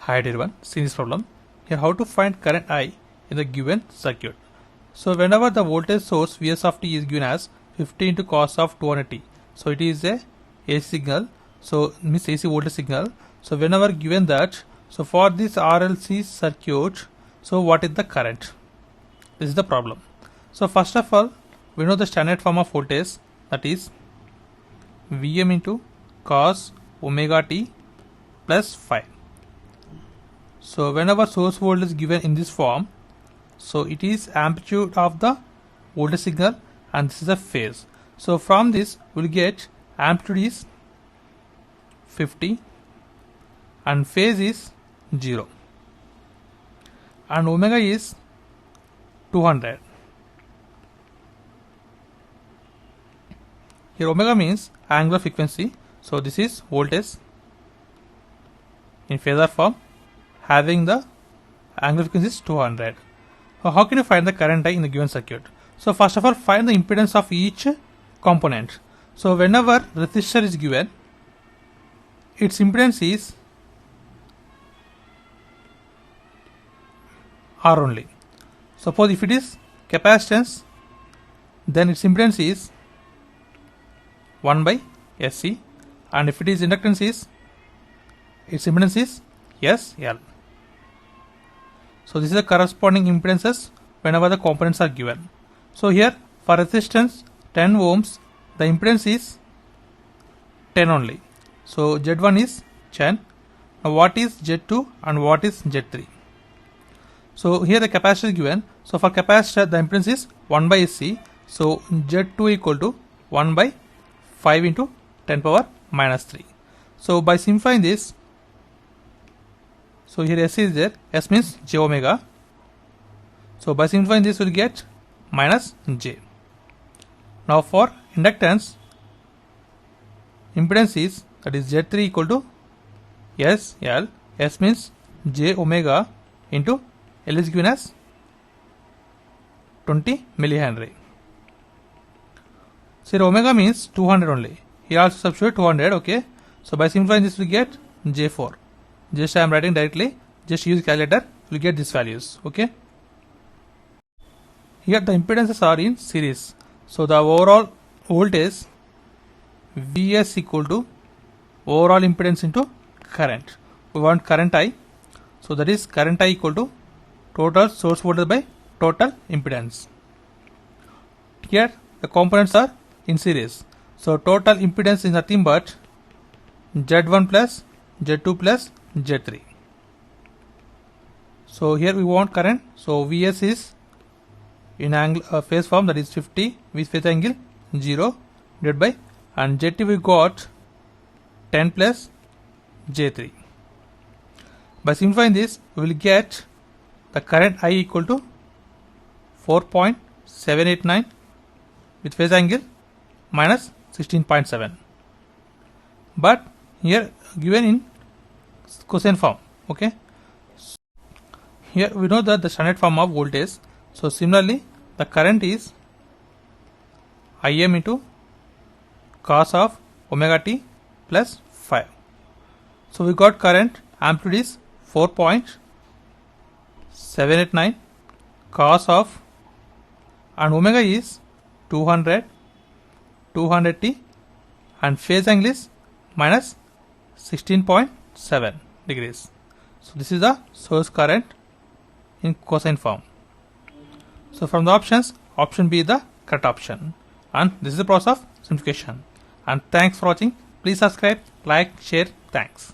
Hi everyone, see this problem. Here how to find current I in the given circuit. So whenever the voltage source Vs of t is given as 50 into cos of 200t. So it is a AC signal. So means AC voltage signal. So whenever given that, so for this RLC circuit, so what is the current? This is the problem. So first of all, we know the standard form of voltage, that is Vm into cos omega t plus phi. So whenever source voltage is given in this form, so it is amplitude of the voltage signal and this is a phase. So from this we will get amplitude is 50 and phase is 0 and omega is 200. Here omega means angular frequency. So this is voltage in phasor form having the angular frequency is 200. So how can you find the current I in the given circuit? So first of all, find the impedance of each component. So whenever resistor is given, its impedance is R only. Suppose if it is capacitance, then its impedance is 1 by SC, and if it is inductance is, its impedance is SL. So this is the corresponding impedances whenever the components are given. So here for resistance 10 ohms, the impedance is 10 only. So Z1 is 10. Now what is Z2 and what is Z3? So here the capacitor is given. So for capacitor the impedance is 1 by SC. So Z2 equal to 1 by 5 into 10 power minus 3. So by simplifying this, so here S is there, S means j omega. So by simplifying this we will get minus j. Now for inductance, impedance is, that is Z3 equal to SL. S means j omega into L is given as 20 millihenry. So here omega means 200 only. Here also substitute 200. Okay. So by simplifying this we get J4. Just I am writing directly. Just use calculator. You will get these values. Okay. Here the impedances are in series. So the overall voltage Vs equal to overall impedance into current. We want current I. So that is current I equal to total source voltage by total impedance. Here the components are in series. So total impedance is nothing but Z1 plus Z2 plus Z3. So here we want current. So Vs is in angle phase form, that is 50 with phase angle 0 divided by, and Z2 we got 10 plus J3. By simplifying this we will get the current I equal to 4.789 with phase angle minus 16.7. But here given in cosine form. Okay. Here we know that the standard form of voltage. So similarly the current is Im into cos of omega t plus 5. So we got current amplitude is 4.789 cos of, and omega is 200 200t, and phase angle is minus 16.7 degrees. So this is the source current in cosine form. So from the options, option B is the correct option, and this is the process of simplification. And thanks for watching. Please subscribe, like, share. Thanks.